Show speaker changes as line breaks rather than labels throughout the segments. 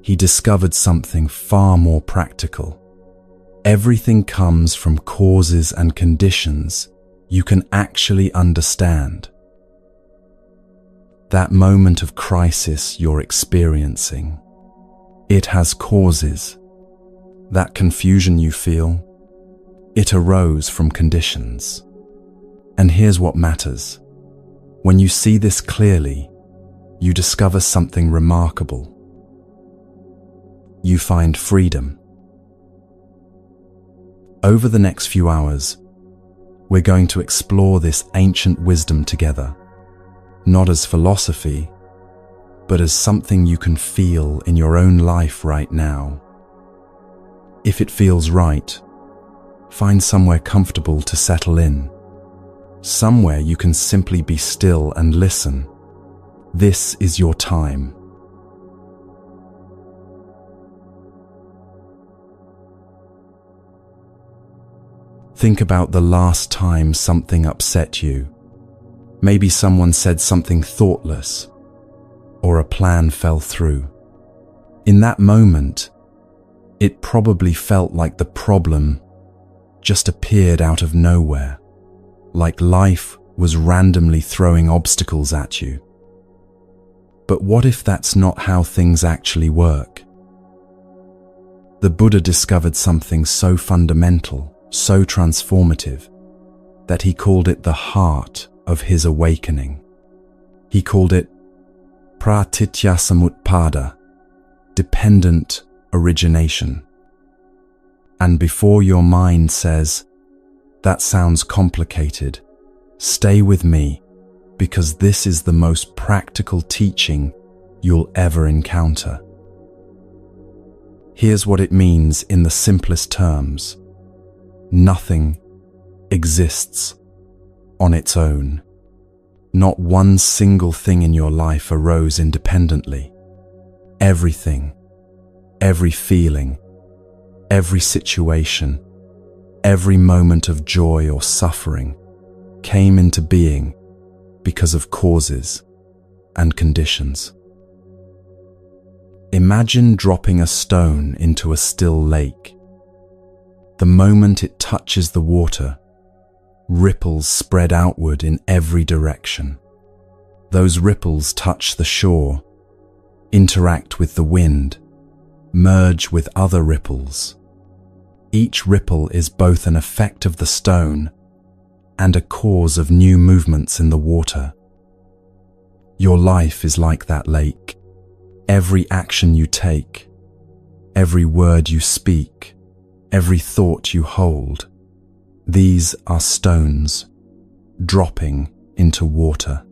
he discovered something far more practical. Everything comes from causes and conditions you can actually understand. That moment of crisis you're experiencing, it has causes. That confusion you feel, it arose from conditions. And here's what matters. When you see this clearly, you discover something remarkable. You find freedom. Over the next few hours, we're going to explore this ancient wisdom together, not as philosophy, but as something you can feel in your own life right now. If it feels right, find somewhere comfortable to settle in, somewhere you can simply be still and listen. This is your time. Think about the last time something upset you. Maybe someone said something thoughtless, or a plan fell through. In that moment, it probably felt like the problem just appeared out of nowhere, like life was randomly throwing obstacles at you. But what if that's not how things actually work? The Buddha discovered something so fundamental, so transformative, that he called it the heart of his awakening. He called it pratitya samutpada, dependent origination. And before your mind says, "That sounds complicated," stay with me, because this is the most practical teaching you'll ever encounter. Here's what it means in the simplest terms. Nothing exists on its own. Not one single thing in your life arose independently. Everything, every feeling, every situation, every moment of joy or suffering came into being because of causes and conditions. Imagine dropping a stone into a still lake. The moment it touches the water, ripples spread outward in every direction. Those ripples touch the shore, interact with the wind, merge with other ripples. Each ripple is both an effect of the stone and a cause of new movements in the water. Your life is like that lake. Every action you take, every word you speak, every thought you hold, these are stones dropping into water.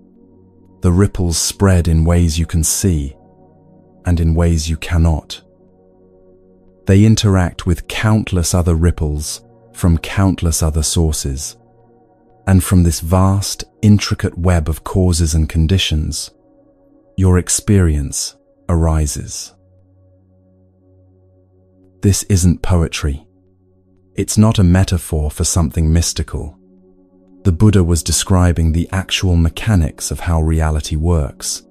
The ripples spread in ways you can see and in ways you cannot. They interact with countless other ripples from countless other sources. And from this vast, intricate web of causes and conditions, your experience arises. This isn't poetry. It's not a metaphor for something mystical. The Buddha was describing the actual mechanics of how reality works.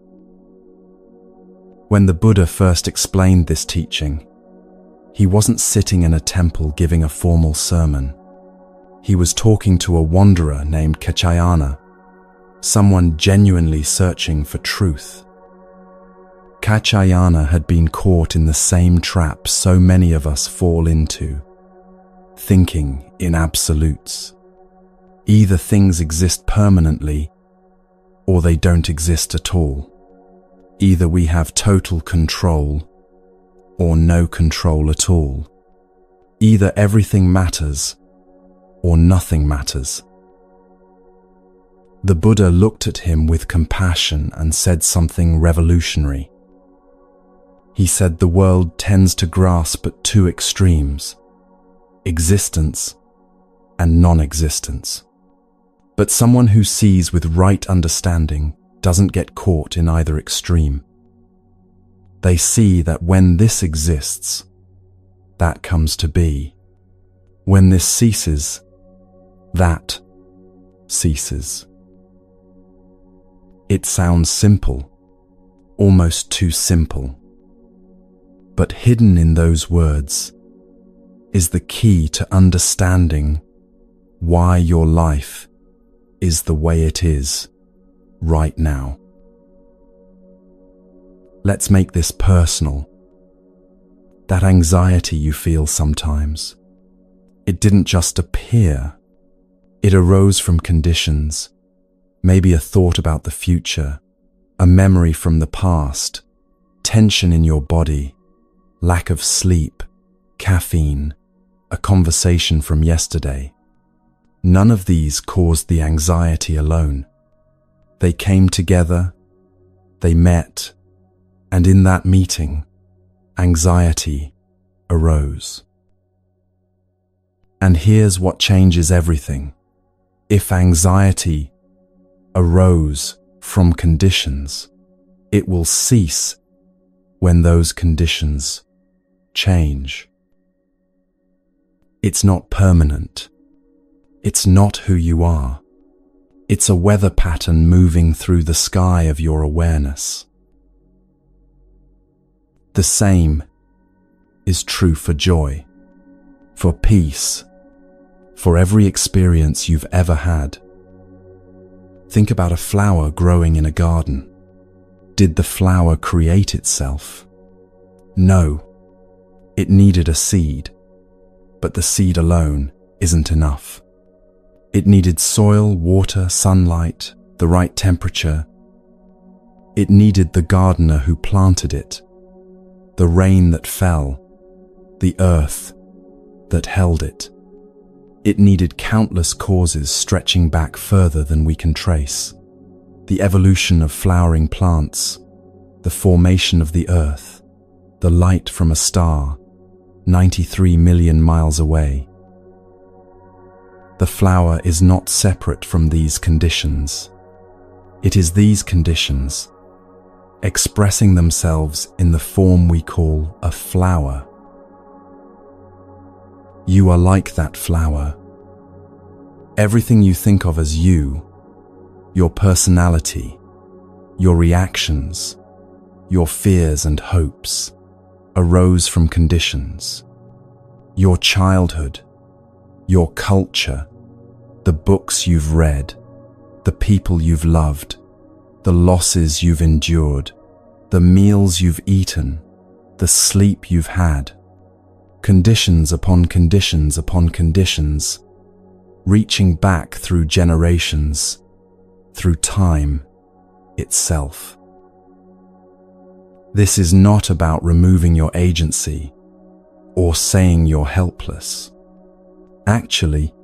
When the Buddha first explained this teaching, he wasn't sitting in a temple giving a formal sermon. He was talking to a wanderer named Kachayana, someone genuinely searching for truth. Kachayana had been caught in the same trap so many of us fall into, thinking in absolutes. Either things exist permanently, or they don't exist at all. Either we have total control, or no control at all. Either everything matters, or nothing matters. The Buddha looked at him with compassion and said something revolutionary. He said the world tends to grasp at two extremes, existence and non-existence. But someone who sees with right understanding doesn't get caught in either extreme. They see that when this exists, that comes to be. When this ceases, that ceases. It sounds simple, almost too simple. But hidden in those words is the key to understanding why your life is the way it is right now. Let's make this personal. That anxiety you feel sometimes, it didn't just appear. It arose from conditions, maybe a thought about the future, a memory from the past, tension in your body, lack of sleep, caffeine, a conversation from yesterday. None of these caused the anxiety alone. They came together, they met, and in that meeting, anxiety arose. And here's what changes everything. If anxiety arose from conditions, it will cease when those conditions change. It's not permanent. It's not who you are. It's a weather pattern moving through the sky of your awareness. The same is true for joy, for peace, for every experience you've ever had. Think about a flower growing in a garden. Did the flower create itself? No, it needed a seed, but the seed alone isn't enough. It needed soil, water, sunlight, the right temperature. It needed the gardener who planted it, the rain that fell, the earth that held it. It needed countless causes stretching back further than we can trace. The evolution of flowering plants, the formation of the earth, the light from a star 93 million miles away. The flower is not separate from these conditions. It is these conditions, expressing themselves in the form we call a flower. You are like that flower. Everything you think of as you, your personality, your reactions, your fears and hopes, arose from conditions. Your childhood, your culture, the books you've read, the people you've loved, the losses you've endured, the meals you've eaten, the sleep you've had. Conditions upon conditions upon conditions, reaching back through generations, through time itself. This is not about removing your agency or saying you're helpless. Actually,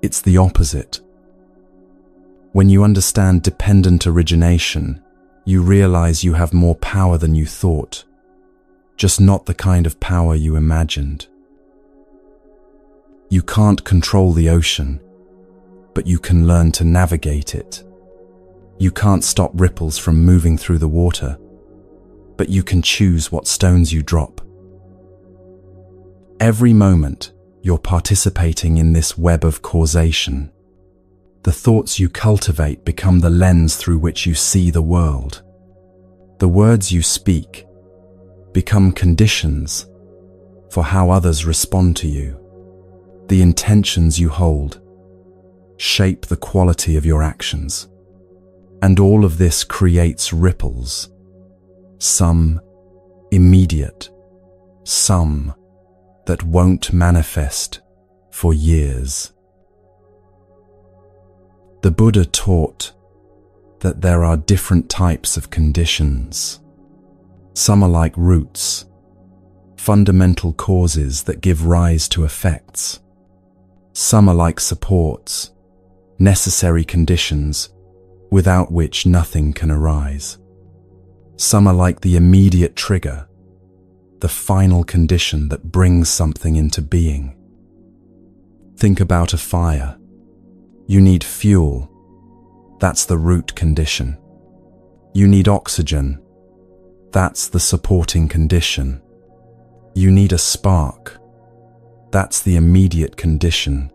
it's the opposite. When you understand dependent origination, you realize you have more power than you thought, just not the kind of power you imagined. You can't control the ocean, but you can learn to navigate it. You can't stop ripples from moving through the water, but you can choose what stones you drop. Every moment, you're participating in this web of causation. The thoughts you cultivate become the lens through which you see the world. The words you speak become conditions for how others respond to you. The intentions you hold shape the quality of your actions. And all of this creates ripples, some immediate, some that won't manifest for years. The Buddha taught that there are different types of conditions. Some are like roots, fundamental causes that give rise to effects. Some are like supports, necessary conditions without which nothing can arise. Some are like the immediate trigger, the final condition that brings something into being. Think about a fire. You need fuel. That's the root condition. You need oxygen. That's the supporting condition. You need a spark. That's the immediate condition.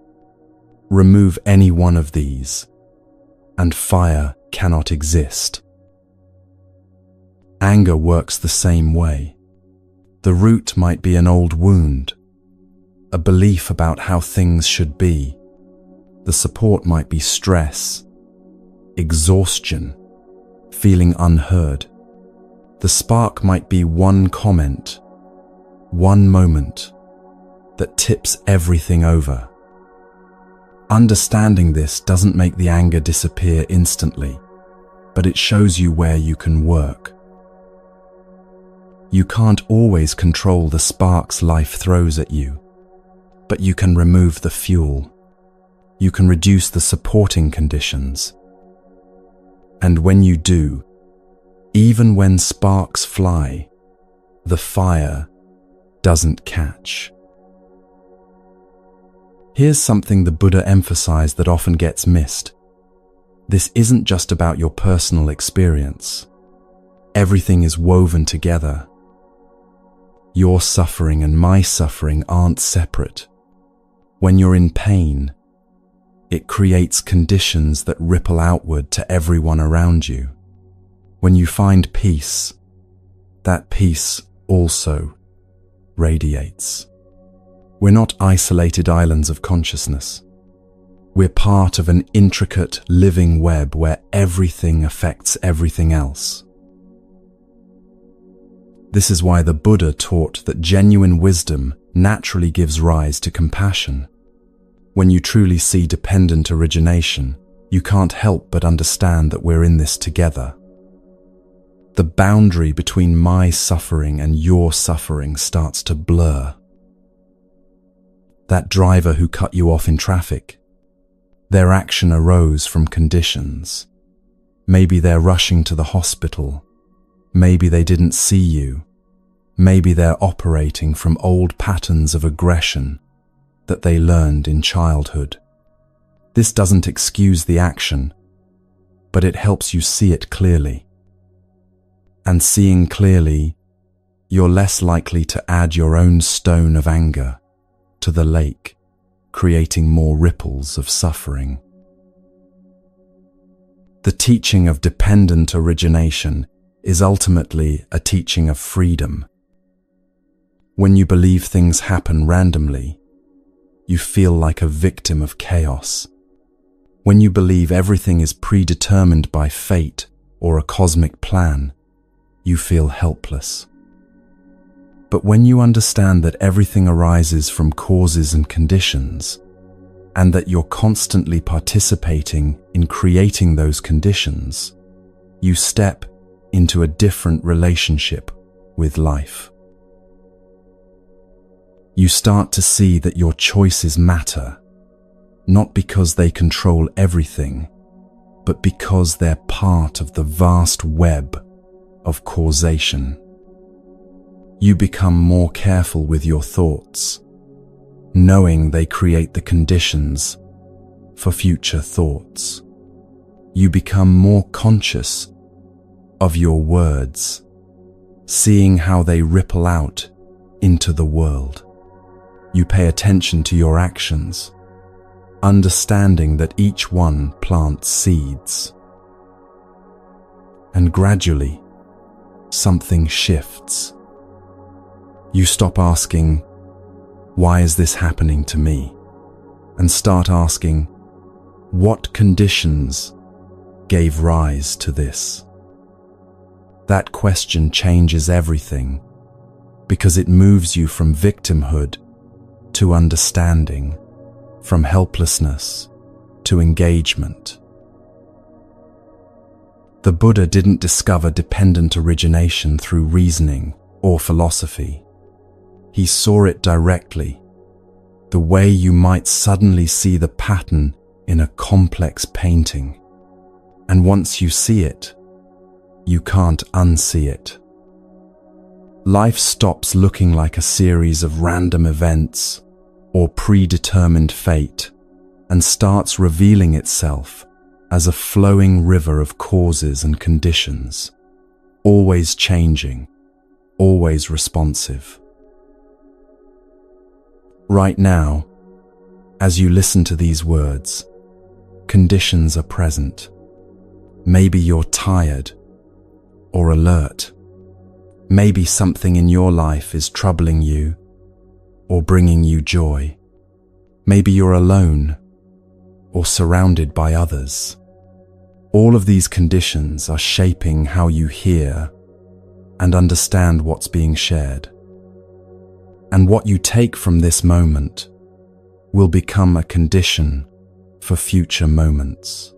Remove any one of these, and fire cannot exist. Anger works the same way. The root might be an old wound, a belief about how things should be. The support might be stress, exhaustion, feeling unheard. The spark might be one comment, one moment that tips everything over. Understanding this doesn't make the anger disappear instantly, but it shows you where you can work. You can't always control the sparks life throws at you, but you can remove the fuel. You can reduce the supporting conditions. And when you do, even when sparks fly, the fire doesn't catch. Here's something the Buddha emphasized that often gets missed. This isn't just about your personal experience. Everything is woven together. Your suffering and my suffering aren't separate. When you're in pain, it creates conditions that ripple outward to everyone around you. When you find peace, that peace also radiates. We're not isolated islands of consciousness. We're part of an intricate, living web where everything affects everything else. This is why the Buddha taught that genuine wisdom naturally gives rise to compassion. When you truly see dependent origination, you can't help but understand that we're in this together. The boundary between my suffering and your suffering starts to blur. That driver who cut you off in traffic, their action arose from conditions. Maybe they're rushing to the hospital. Maybe they didn't see you. Maybe they're operating from old patterns of aggression that they learned in childhood. This doesn't excuse the action, but it helps you see it clearly. And seeing clearly, you're less likely to add your own stone of anger to the lake, creating more ripples of suffering. The teaching of dependent origination is ultimately a teaching of freedom. When you believe things happen randomly, you feel like a victim of chaos. When you believe everything is predetermined by fate or a cosmic plan, you feel helpless. But when you understand that everything arises from causes and conditions, and that you're constantly participating in creating those conditions, you step into a different relationship with life. You start to see that your choices matter, not because they control everything, but because they're part of the vast web of causation. You become more careful with your thoughts, knowing they create the conditions for future thoughts. You become more conscious of your words, seeing how they ripple out into the world. You pay attention to your actions, understanding that each one plants seeds. And gradually, something shifts. You stop asking, "Why is this happening to me?" and start asking, "What conditions gave rise to this?" That question changes everything because it moves you from victimhood to understanding, from helplessness to engagement. The Buddha didn't discover dependent origination through reasoning or philosophy. He saw it directly, the way you might suddenly see the pattern in a complex painting. And once you see it, you can't unsee it. Life stops looking like a series of random events or predetermined fate and starts revealing itself as a flowing river of causes and conditions, always changing, always responsive. Right now, as you listen to these words, conditions are present. Maybe you're tired or alert. Maybe something in your life is troubling you or bringing you joy. Maybe you're alone or surrounded by others. All of these conditions are shaping how you hear and understand what's being shared. And what you take from this moment will become a condition for future moments,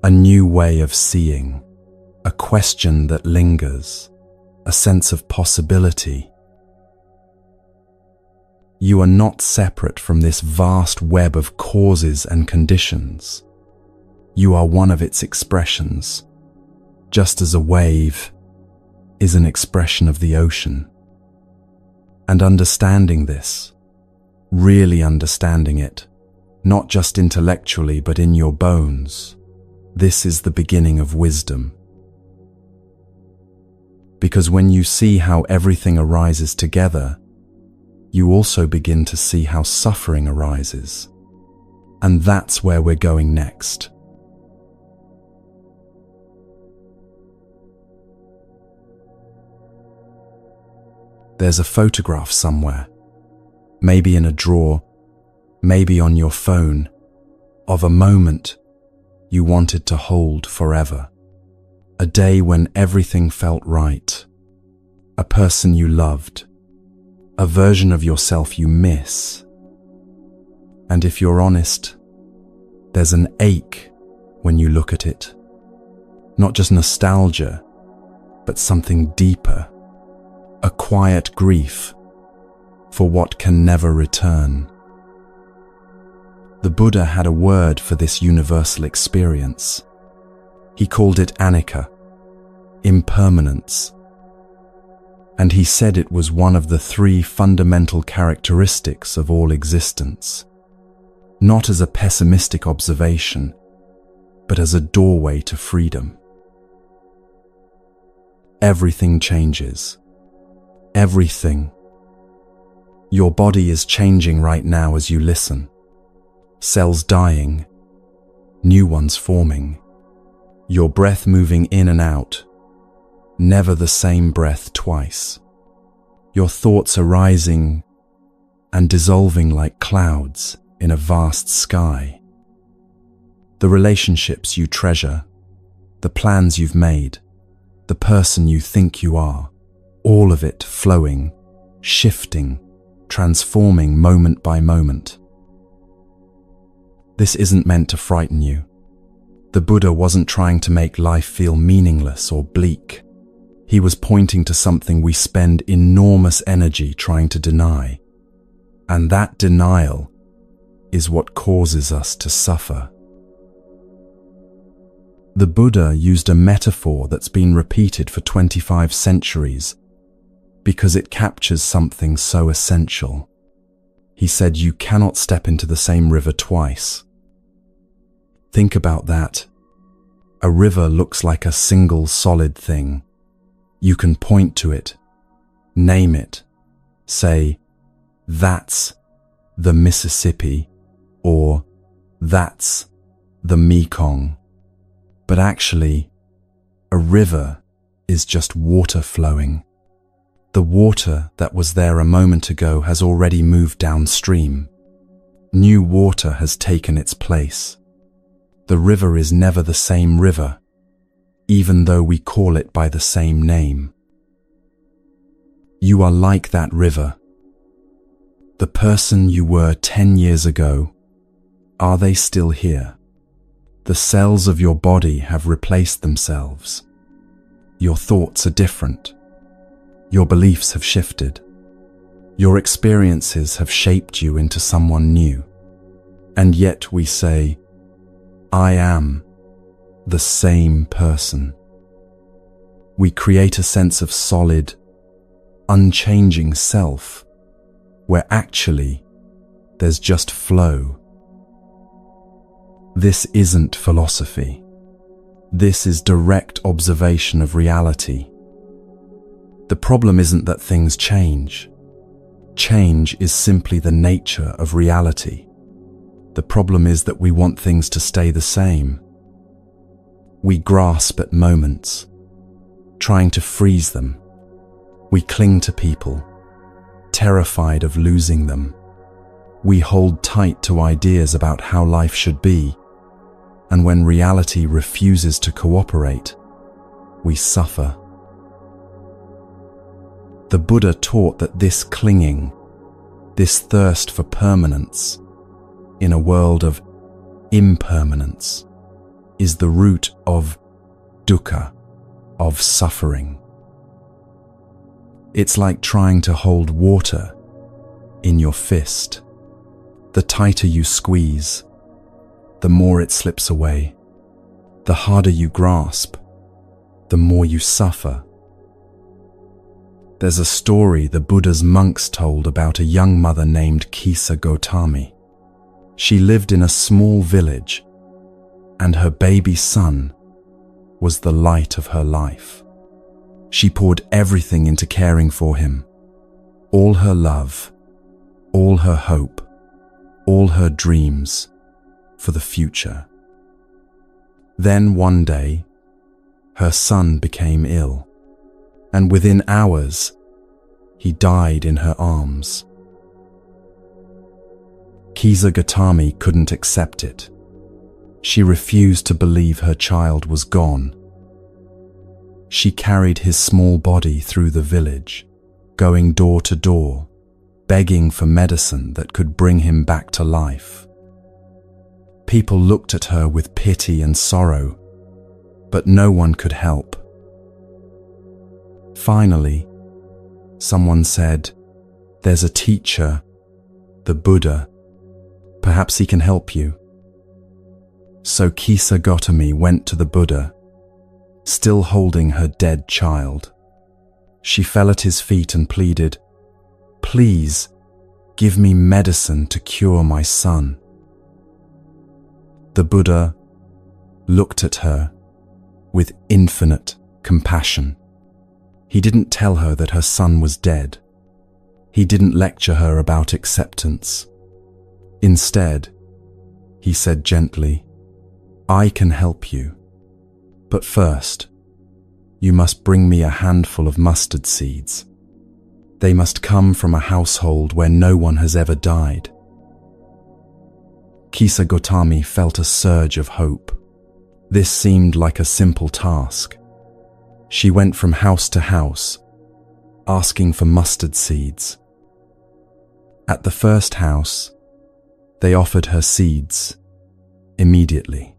a new way of seeing, a question that lingers, a sense of possibility. You are not separate from this vast web of causes and conditions. You are one of its expressions, just as a wave is an expression of the ocean. And understanding this, really understanding it, not just intellectually but in your bones, this is the beginning of wisdom. Because when you see how everything arises together, you also begin to see how suffering arises. And that's where we're going next. There's a photograph somewhere, maybe in a drawer, maybe on your phone, of a moment you wanted to hold forever. A day when everything felt right. A person you loved. A version of yourself you miss. And if you're honest, there's an ache when you look at it. Not just nostalgia, but something deeper. A quiet grief for what can never return. The Buddha had a word for this universal experience. He called it anicca, impermanence. And he said it was one of the 3 fundamental characteristics of all existence, not as a pessimistic observation, but as a doorway to freedom. Everything changes. Everything. Your body is changing right now as you listen. Cells dying, new ones forming. Your breath moving in and out. Never the same breath twice. Your thoughts arising and dissolving like clouds in a vast sky. The relationships you treasure, the plans you've made, the person you think you are, all of it flowing, shifting, transforming moment by moment. This isn't meant to frighten you. The Buddha wasn't trying to make life feel meaningless or bleak. He was pointing to something we spend enormous energy trying to deny. And that denial is what causes us to suffer. The Buddha used a metaphor that's been repeated for 25 centuries because it captures something so essential. He said you cannot step into the same river twice. Think about that. A river looks like a single solid thing. You can point to it, name it, say, that's the Mississippi, or that's the Mekong. But actually, a river is just water flowing. The water that was there a moment ago has already moved downstream. New water has taken its place. The river is never the same river, even though we call it by the same name. You are like that river. The person you were 10 years ago, are they still here? The cells of your body have replaced themselves. Your thoughts are different. Your beliefs have shifted. Your experiences have shaped you into someone new. And yet we say, I am the same person. We create a sense of solid, unchanging self, where actually there's just flow. This isn't philosophy. This is direct observation of reality. The problem isn't that things change. Change is simply the nature of reality. The problem is that we want things to stay the same. We grasp at moments, trying to freeze them, We cling to people, terrified of losing them. We hold tight to ideas about how life should be, and when reality refuses to cooperate, we suffer. The Buddha taught that this clinging, this thirst for permanence in a world of impermanence, is the root of dukkha, of suffering. It's like trying to hold water in your fist. The tighter you squeeze, the more it slips away. The harder you grasp, the more you suffer. There's a story the Buddha's monks told about a young mother named Kisa Gotami. She lived in a small village, and her baby son was the light of her life. She poured everything into caring for him, all her love, all her hope, all her dreams for the future. Then one day, her son became ill, and within hours, he died in her arms. Kisa Gotami couldn't accept it. She refused to believe her child was gone. She carried his small body through the village, going door to door, begging for medicine that could bring him back to life. People looked at her with pity and sorrow, but no one could help. Finally, someone said, "There's a teacher, the Buddha. Perhaps he can help you." So Kisa Gotami went to the Buddha, still holding her dead child. She fell at his feet and pleaded, "Please, give me medicine to cure my son." The Buddha looked at her with infinite compassion. He didn't tell her that her son was dead. He didn't lecture her about acceptance. Instead, he said gently, "I can help you, but first, you must bring me a handful of mustard seeds. They must come from a household where no one has ever died." Kisa Gotami felt a surge of hope. This seemed like a simple task. She went from house to house, asking for mustard seeds. At the first house, they offered her seeds immediately.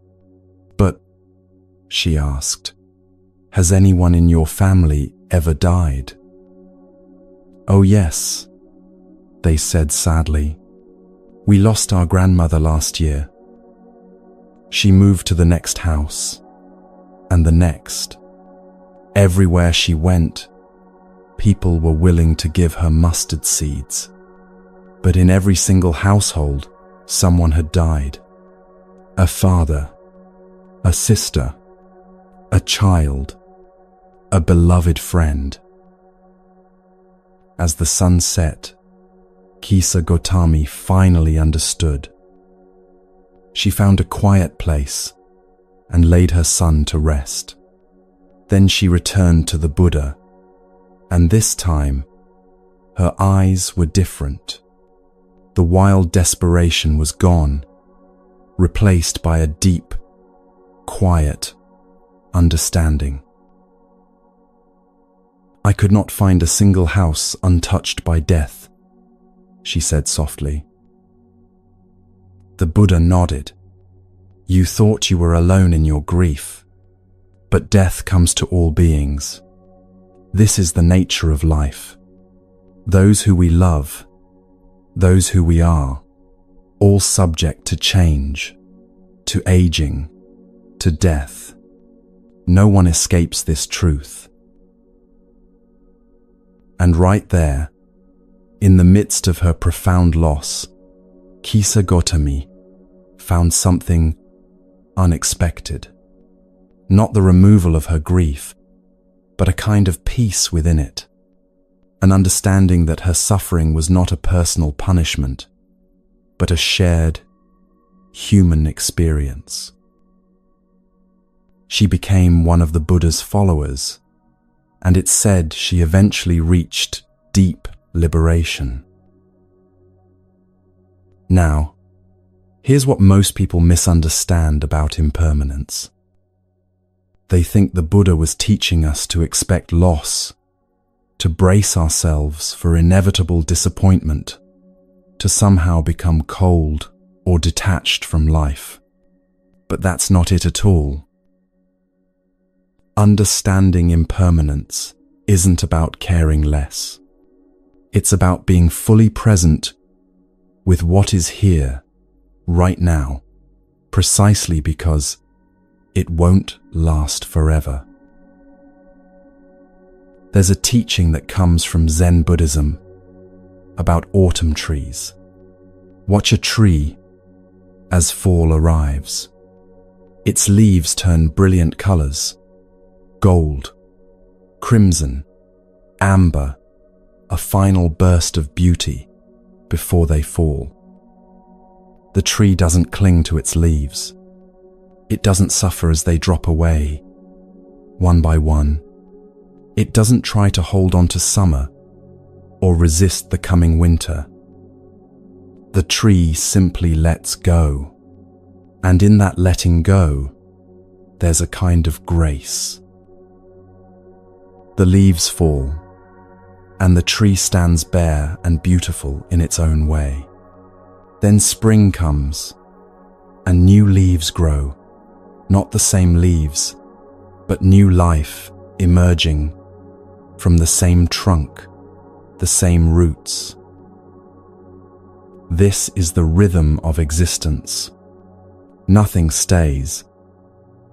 "But," she asked, "has anyone in your family ever died?" "Oh yes," they said sadly. "We lost our grandmother last year." She moved to the next house, and the next. Everywhere she went, people were willing to give her mustard seeds. But in every single household, someone had died. A father, a sister, a child, a beloved friend. As the sun set, Kisa Gotami finally understood. She found a quiet place and laid her son to rest. Then she returned to the Buddha, and this time, her eyes were different. The wild desperation was gone, replaced by a deep, quiet understanding. "I could not find a single house untouched by death," she said softly. The Buddha nodded. "You thought you were alone in your grief, but death comes to all beings. This is the nature of life. Those who we love, those who we are, all subject to change, to aging, to death. No one escapes this truth." And right there, in the midst of her profound loss, Kisa Gotami found something unexpected. Not the removal of her grief, but a kind of peace within it. An understanding that her suffering was not a personal punishment, but a shared human experience. She became one of the Buddha's followers, and it's said she eventually reached deep liberation. Now, here's what most people misunderstand about impermanence. They think the Buddha was teaching us to expect loss, to brace ourselves for inevitable disappointment, to somehow become cold or detached from life. But that's not it at all. Understanding impermanence isn't about caring less. It's about being fully present with what is here, right now, precisely because it won't last forever. There's a teaching that comes from Zen Buddhism about autumn trees. Watch a tree as fall arrives. Its leaves turn brilliant colors: gold, crimson, amber, a final burst of beauty before they fall. The tree doesn't cling to its leaves. It doesn't suffer as they drop away, one by one. It doesn't try to hold on to summer or resist the coming winter. The tree simply lets go, and in that letting go, there's a kind of grace. The leaves fall, and the tree stands bare and beautiful in its own way. Then spring comes, and new leaves grow, not the same leaves, but new life emerging from the same trunk, the same roots. This is the rhythm of existence. Nothing stays,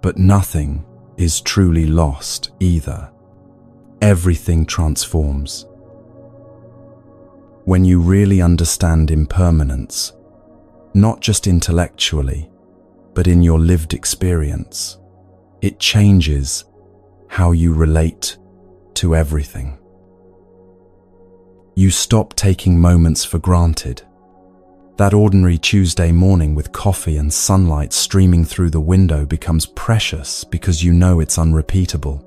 but nothing is truly lost either. Everything transforms. When you really understand impermanence, not just intellectually, but in your lived experience, it changes how you relate to everything. You stop taking moments for granted. That ordinary Tuesday morning with coffee and sunlight streaming through the window becomes precious because you know it's unrepeatable.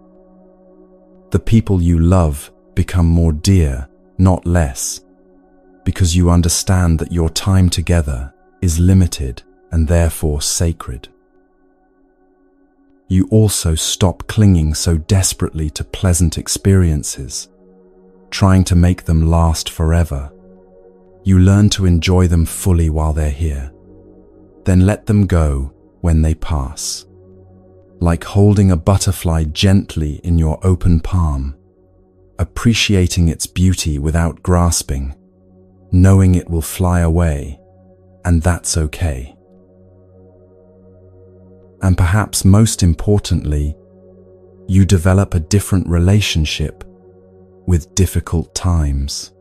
The people you love become more dear, not less, because you understand that your time together is limited and therefore sacred. You also stop clinging so desperately to pleasant experiences, trying to make them last forever. You learn to enjoy them fully while they're here, then let them go when they pass. Like holding a butterfly gently in your open palm, appreciating its beauty without grasping, knowing it will fly away, and that's okay. And perhaps most importantly, you develop a different relationship with difficult times.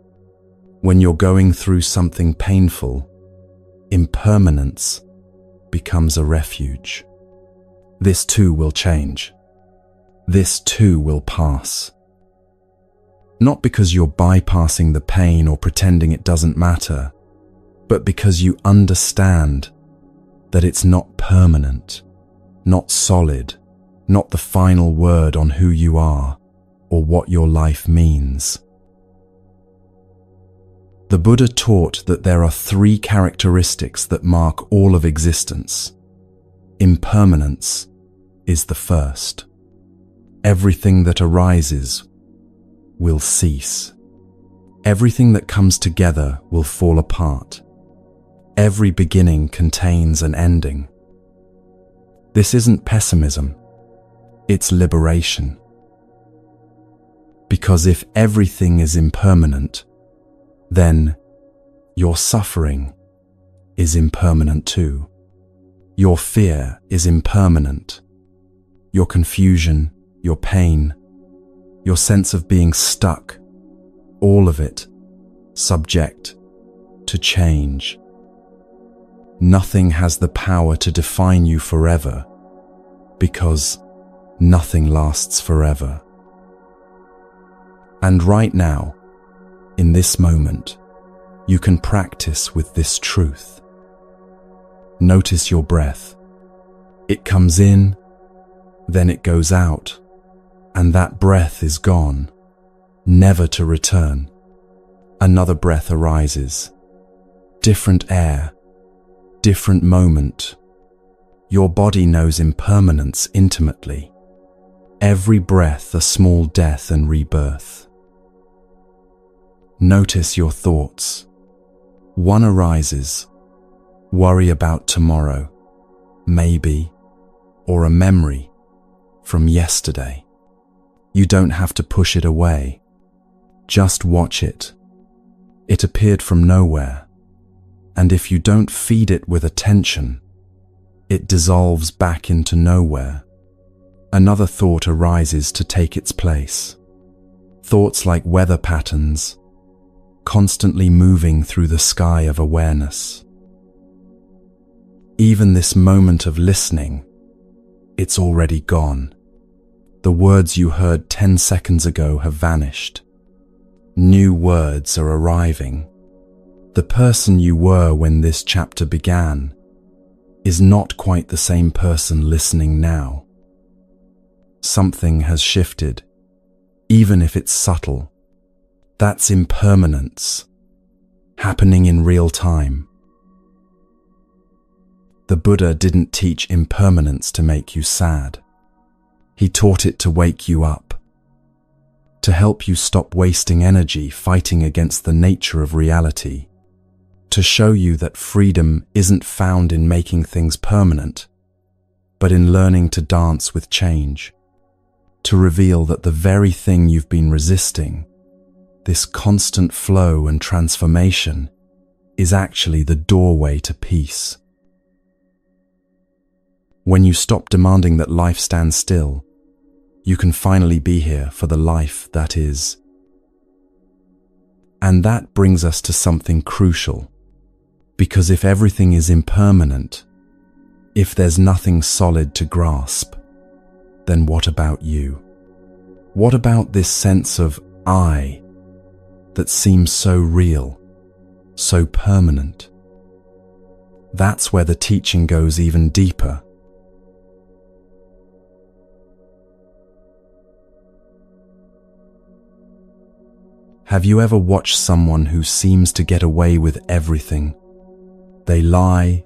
When you're going through something painful, impermanence becomes a refuge. This too will change. This too will pass. Not because you're bypassing the pain or pretending it doesn't matter, but because you understand that it's not permanent, not solid, not the final word on who you are or what your life means. The Buddha taught that there are 3 characteristics that mark all of existence. Impermanence is the first. Everything that arises will cease. Everything that comes together will fall apart. Every beginning contains an ending. This isn't pessimism, it's liberation. Because if everything is impermanent, then your suffering is impermanent too. Your fear is impermanent. Your confusion, your pain, your sense of being stuck, all of it subject to change. Nothing has the power to define you forever, because nothing lasts forever. And right now, in this moment, you can practice with this truth. Notice your breath. It comes in, then it goes out, and that breath is gone, never to return. Another breath arises. Different air, different moment. Your body knows impermanence intimately. Every breath a small death and rebirth. Notice your thoughts. One arises. Worry about tomorrow, maybe, or a memory from yesterday. You don't have to push it away. Just watch it. It appeared from nowhere, and if you don't feed it with attention, it dissolves back into nowhere. Another thought arises to take its place. Thoughts like weather patterns, constantly moving through the sky of awareness. Even this moment of listening, it's already gone. The words you heard 10 seconds ago have vanished. New words are arriving. The person you were when this chapter began is not quite the same person listening now. Something has shifted, even if it's subtle. That's impermanence, happening in real time. The Buddha didn't teach impermanence to make you sad. He taught it to wake you up, to help you stop wasting energy fighting against the nature of reality, to show you that freedom isn't found in making things permanent, but in learning to dance with change, to reveal that the very thing you've been resisting, this constant flow and transformation, is actually the doorway to peace. When you stop demanding that life stand still, you can finally be here for the life that is. And that brings us to something crucial, because if everything is impermanent, if there's nothing solid to grasp, then what about you? What about this sense of I that seems so real, so permanent? That's where the teaching goes even deeper. Have you ever watched someone who seems to get away with everything? They lie,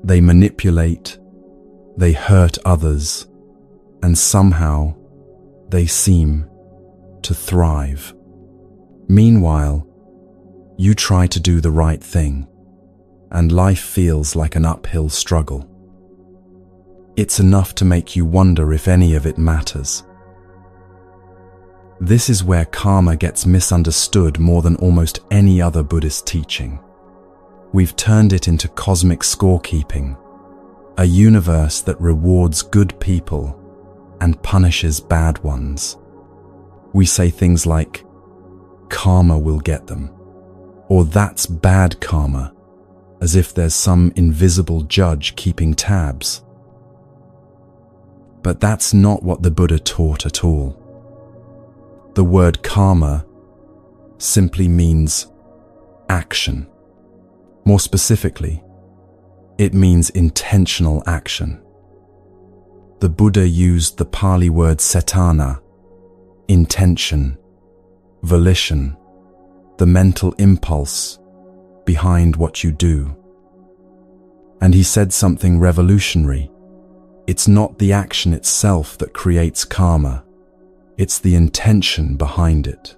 they manipulate, they hurt others, and somehow they seem to thrive. Meanwhile, you try to do the right thing, and life feels like an uphill struggle. It's enough to make you wonder if any of it matters. This is where karma gets misunderstood more than almost any other Buddhist teaching. We've turned it into cosmic scorekeeping, a universe that rewards good people and punishes bad ones. We say things like, karma will get them, or that's bad karma, as if there's some invisible judge keeping tabs. But that's not what the Buddha taught at all. The word karma simply means action. More specifically, it means intentional action. The Buddha used the Pali word cetana, intention, volition, the mental impulse behind what you do. And he said something revolutionary. It's not the action itself that creates karma. It's the intention behind it.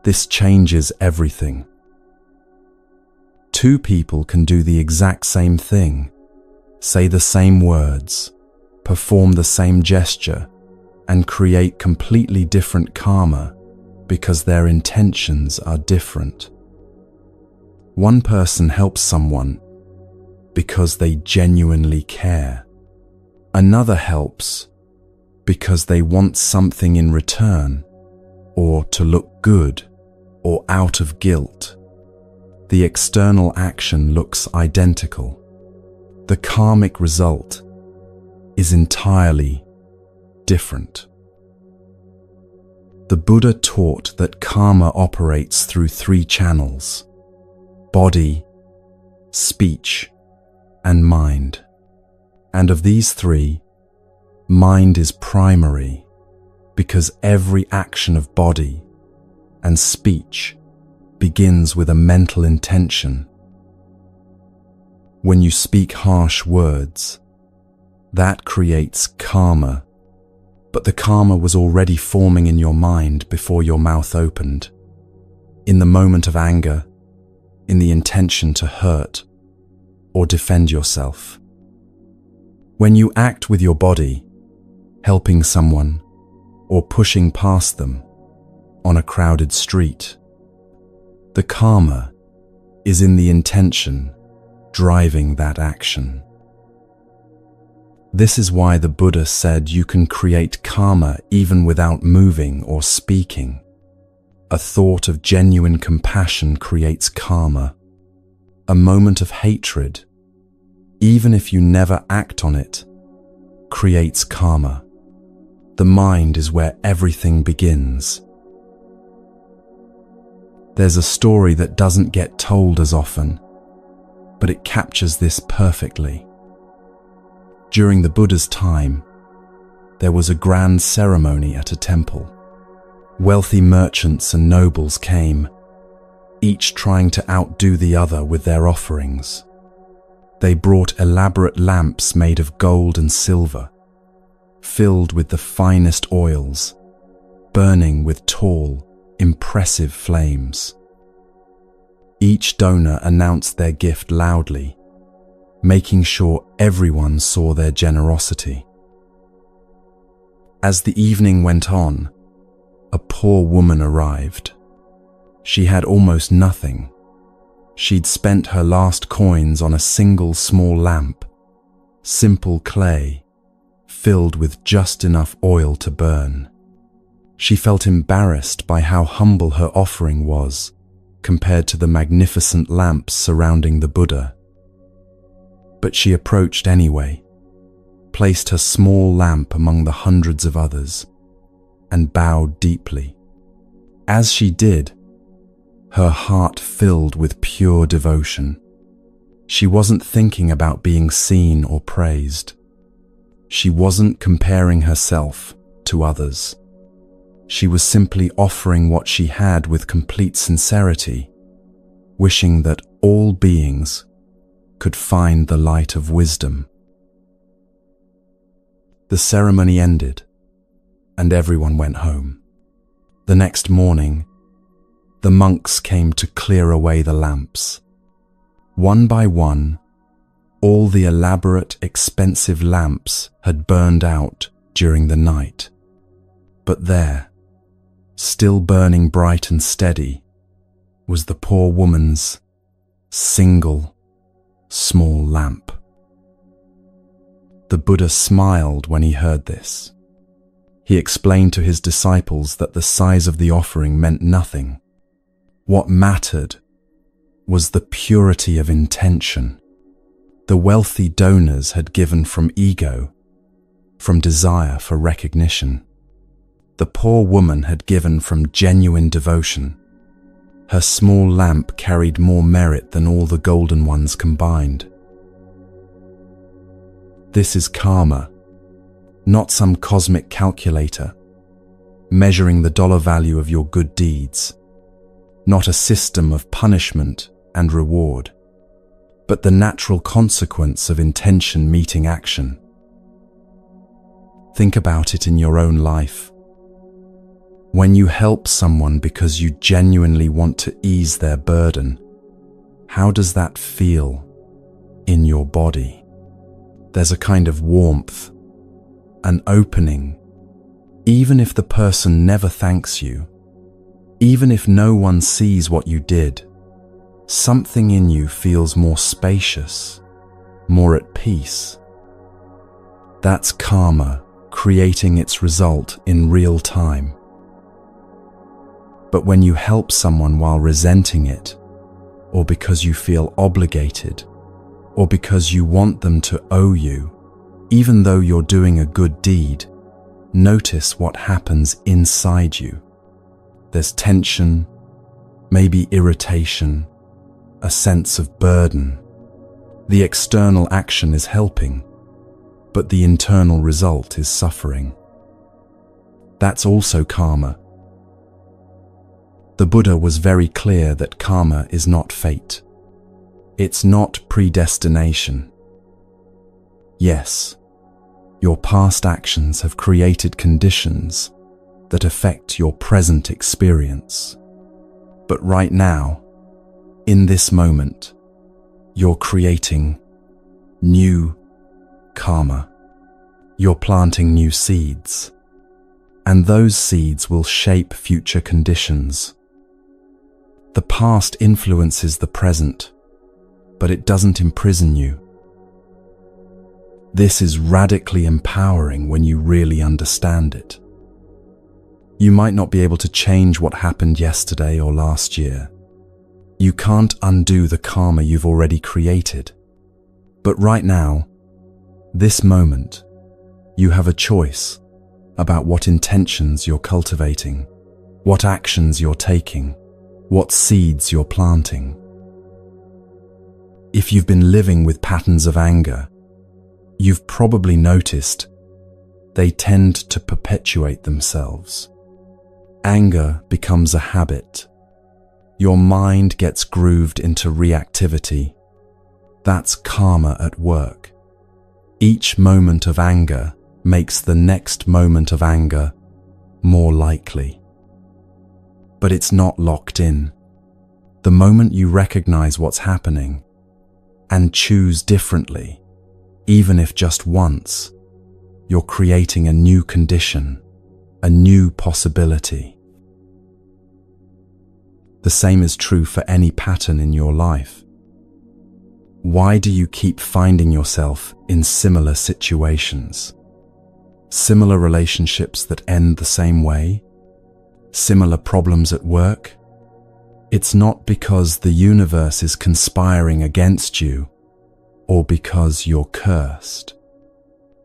This changes everything. Two people can do the exact same thing, say the same words, perform the same gesture, and create completely different karma because their intentions are different. One person helps someone because they genuinely care. Another helps because they want something in return, or to look good, or out of guilt. The external action looks identical. The karmic result is entirely different. The Buddha taught that karma operates through 3 channels: body, speech, and mind. And of these 3, Mind is primary because every action of body and speech begins with a mental intention. When you speak harsh words, that creates karma, but the karma was already forming in your mind before your mouth opened, in the moment of anger, in the intention to hurt or defend yourself. When you act with your body, helping someone or pushing past them on a crowded street, the karma is in the intention driving that action. This is why the Buddha said you can create karma even without moving or speaking. A thought of genuine compassion creates karma. A moment of hatred, even if you never act on it, creates karma. The mind is where everything begins. There's a story that doesn't get told as often, but it captures this perfectly. During the Buddha's time, there was a grand ceremony at a temple. Wealthy merchants and nobles came, each trying to outdo the other with their offerings. They brought elaborate lamps made of gold and silver, filled with the finest oils, burning with tall, impressive flames. Each donor announced their gift loudly, making sure everyone saw their generosity. As the evening went on, a poor woman arrived. She had almost nothing. She'd spent her last coins on a single small lamp, simple clay, filled with just enough oil to burn. She felt embarrassed by how humble her offering was compared to the magnificent lamps surrounding the Buddha. But she approached anyway, placed her small lamp among the hundreds of others, and bowed deeply. As she did, her heart filled with pure devotion. She wasn't thinking about being seen or praised. She wasn't comparing herself to others. She was simply offering what she had with complete sincerity, wishing that all beings could find the light of wisdom. The ceremony ended, and everyone went home. The next morning, the monks came to clear away the lamps. One by one, all the elaborate, expensive lamps had burned out during the night. But there, still burning bright and steady, was the poor woman's single, small lamp. The Buddha smiled when he heard this. He explained to his disciples that the size of the offering meant nothing. What mattered was the purity of intention. The wealthy donors had given from ego, from desire for recognition. The poor woman had given from genuine devotion. Her small lamp carried more merit than all the golden ones combined. This is karma, not some cosmic calculator, measuring the dollar value of your good deeds, not a system of punishment and reward, but the natural consequence of intention meeting action. Think about it in your own life. When you help someone because you genuinely want to ease their burden, how does that feel in your body? There's a kind of warmth, an opening, even if the person never thanks you, even if no one sees what you did. Something in you feels more spacious, more at peace. That's karma creating its result in real time. But when you help someone while resenting it, or because you feel obligated, or because you want them to owe you, even though you're doing a good deed, notice what happens inside you. There's tension, maybe irritation, a sense of burden. The external action is helping, but the internal result is suffering. That's also karma. The Buddha was very clear that karma is not fate. It's not predestination. Yes, your past actions have created conditions that affect your present experience. But right now, in this moment, you're creating new karma. You're planting new seeds, and those seeds will shape future conditions. The past influences the present, but it doesn't imprison you. This is radically empowering when you really understand it. You might not be able to change what happened yesterday or last year. You can't undo the karma you've already created. But right now, this moment, you have a choice about what intentions you're cultivating, what actions you're taking, what seeds you're planting. If you've been living with patterns of anger, you've probably noticed they tend to perpetuate themselves. Anger becomes a habit. Your mind gets grooved into reactivity. That's karma at work. Each moment of anger makes the next moment of anger more likely. But it's not locked in. The moment you recognize what's happening and choose differently, even if just once, you're creating a new condition, a new possibility. The same is true for any pattern in your life. Why do you keep finding yourself in similar situations? Similar relationships that end the same way? Similar problems at work? It's not because the universe is conspiring against you or because you're cursed.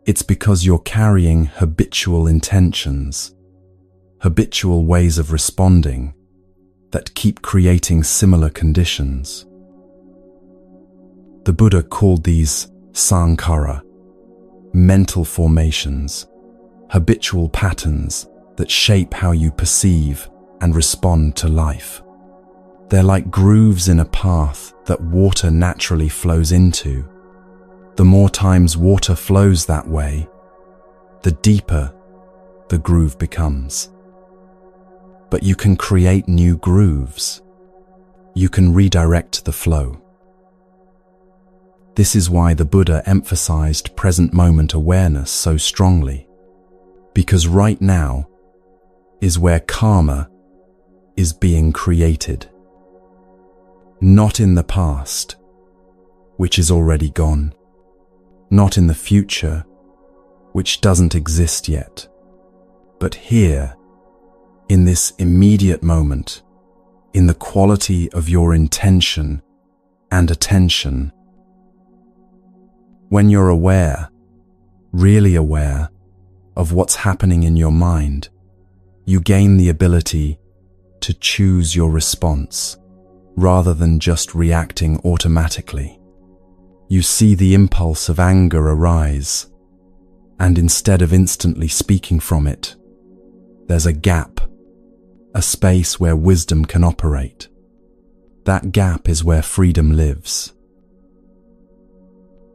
It's because you're carrying habitual intentions, habitual ways of responding that keep creating similar conditions. The Buddha called these sankhara, mental formations, habitual patterns that shape how you perceive and respond to life. They're like grooves in a path that water naturally flows into. The more times water flows that way, the deeper the groove becomes. But you can create new grooves. You can redirect the flow. This is why the Buddha emphasized present moment awareness so strongly, because right now is where karma is being created. Not in the past, which is already gone. Not in the future, which doesn't exist yet. But here, in this immediate moment, in the quality of your intention and attention. When you're aware, really aware, of what's happening in your mind, you gain the ability to choose your response rather than just reacting automatically. You see the impulse of anger arise, and instead of instantly speaking from it, there's a gap, a space where wisdom can operate. That gap is where freedom lives.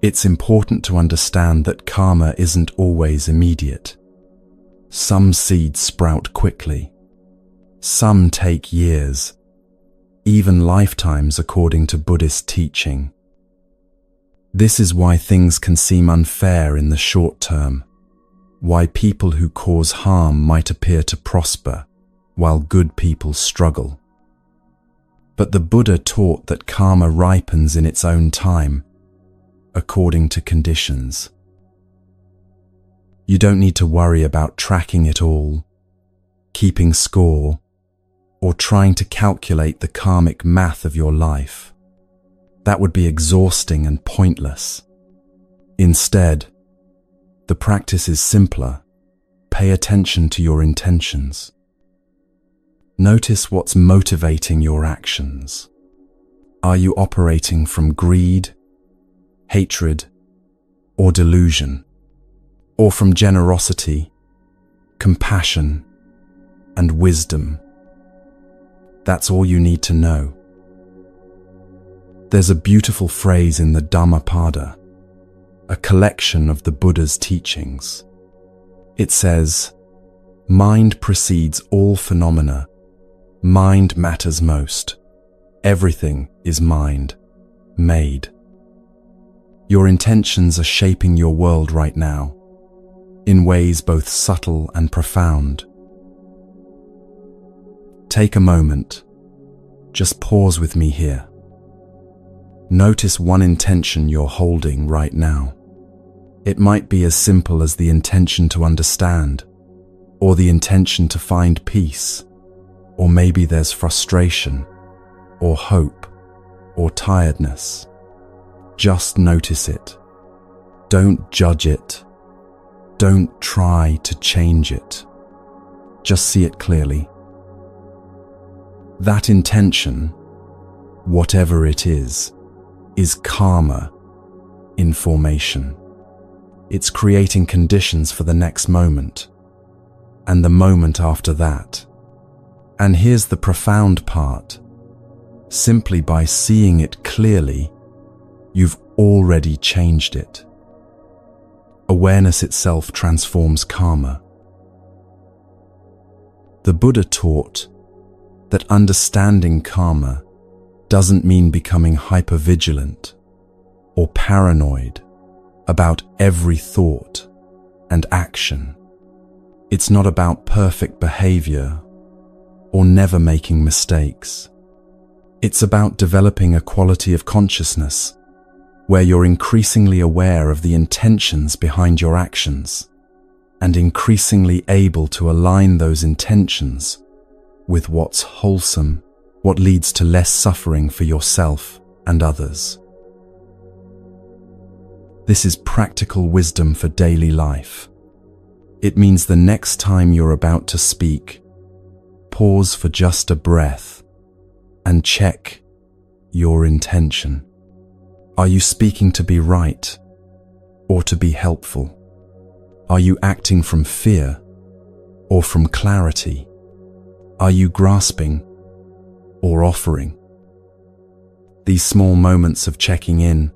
It's important to understand that karma isn't always immediate. Some seeds sprout quickly. Some take years, even lifetimes according to Buddhist teaching. This is why things can seem unfair in the short term, why people who cause harm might appear to prosper, while good people struggle. But the Buddha taught that karma ripens in its own time, according to conditions. You don't need to worry about tracking it all, keeping score, or trying to calculate the karmic math of your life. That would be exhausting and pointless. Instead, the practice is simpler. Pay attention to your intentions. Notice what's motivating your actions. Are you operating from greed, hatred, or delusion? or from generosity, compassion, and wisdom. That's all you need to know. There's a beautiful phrase in the Dhammapada, a collection of the Buddha's teachings. It says, "Mind precedes all phenomena. Mind matters most. Everything is mind, made." Your intentions are shaping your world right now, in ways both subtle and profound. Take a moment. Just pause with me here. Notice one intention you're holding right now. It might be as simple as the intention to understand, or the intention to find peace, or maybe there's frustration, or hope, or tiredness. Just notice it. Don't judge it. Don't try to change it. Just see it clearly. That intention, whatever it is karma in formation. It's creating conditions for the next moment, and the moment after that. And here's the profound part. Simply by seeing it clearly, you've already changed it. Awareness itself transforms karma. The Buddha taught that understanding karma doesn't mean becoming hypervigilant or paranoid about every thought and action. It's not about perfect behavior or never making mistakes. It's about developing a quality of consciousness where you're increasingly aware of the intentions behind your actions and increasingly able to align those intentions with what's wholesome, what leads to less suffering for yourself and others. This is practical wisdom for daily life. It means the next time you're about to speak, pause for just a breath and check your intention. Are you speaking to be right or to be helpful? Are you acting from fear or from clarity? Are you grasping or offering? These small moments of checking in,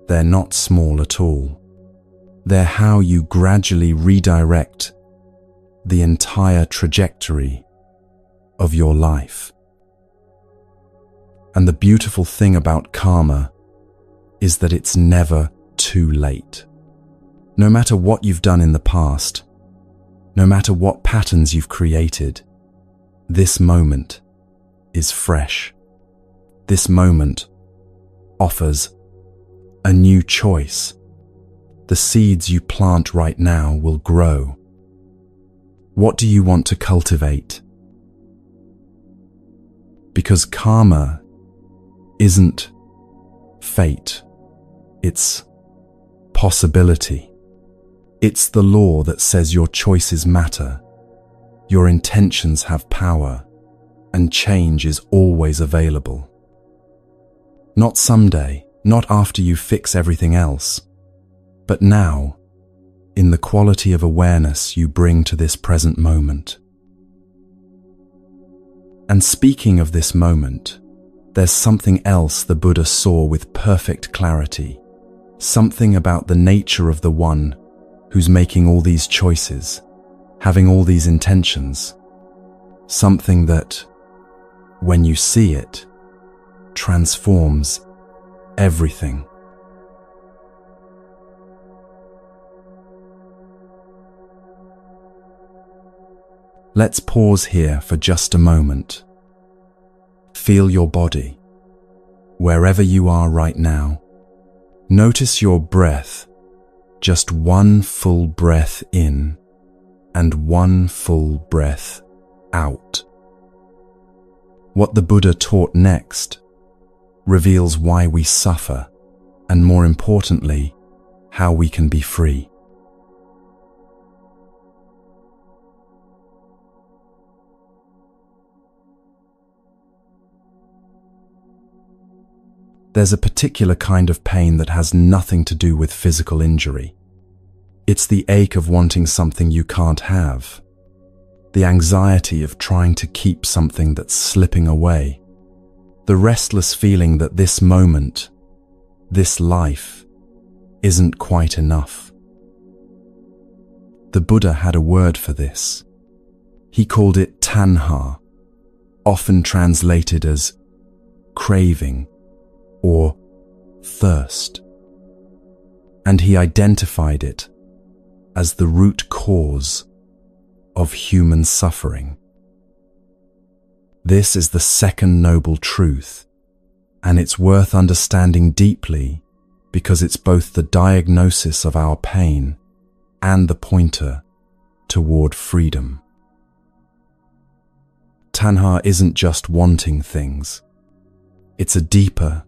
they're not small at all. They're how you gradually redirect the entire trajectory of your life. And the beautiful thing about karma is that it's never too late. No matter what you've done in the past, no matter what patterns you've created, this moment is fresh. This moment offers a new choice. The seeds you plant right now will grow. What do you want to cultivate? Because karma isn't fate, it's possibility. It's the law that says your choices matter, your intentions have power, and change is always available. Not someday, not after you fix everything else, but now, in the quality of awareness you bring to this present moment. And speaking of this moment, there's something else the Buddha saw with perfect clarity, something about the nature of the one who's making all these choices, having all these intentions, something that, when you see it, transforms everything. Let's pause here for just a moment. Feel your body, wherever you are right now. Notice your breath, just one full breath in and one full breath out. What the Buddha taught next reveals why we suffer and, more importantly, how we can be free. There's a particular kind of pain that has nothing to do with physical injury. It's the ache of wanting something you can't have, the anxiety of trying to keep something that's slipping away, the restless feeling that this moment, this life, isn't quite enough. The Buddha had a word for this. He called it tanha, often translated as craving or thirst. And he identified it as the root cause of human suffering. This is the second noble truth, and it's worth understanding deeply because it's both the diagnosis of our pain and the pointer toward freedom. Tanha isn't just wanting things. It's a deeper,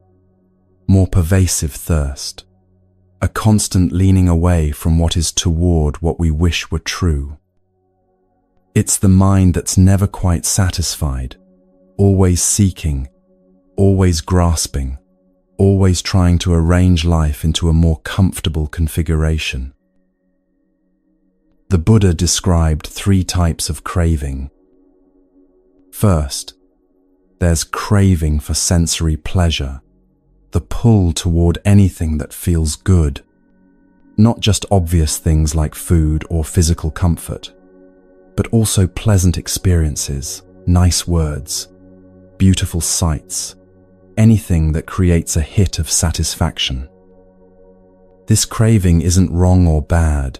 more pervasive thirst, a constant leaning away from what is toward what we wish were true. It's the mind that's never quite satisfied, always seeking, always grasping, always trying to arrange life into a more comfortable configuration. The Buddha described 3 types of craving. First, there's craving for sensory pleasure, the pull toward anything that feels good, not just obvious things like food or physical comfort, but also pleasant experiences, nice words, beautiful sights, anything that creates a hit of satisfaction. This craving isn't wrong or bad,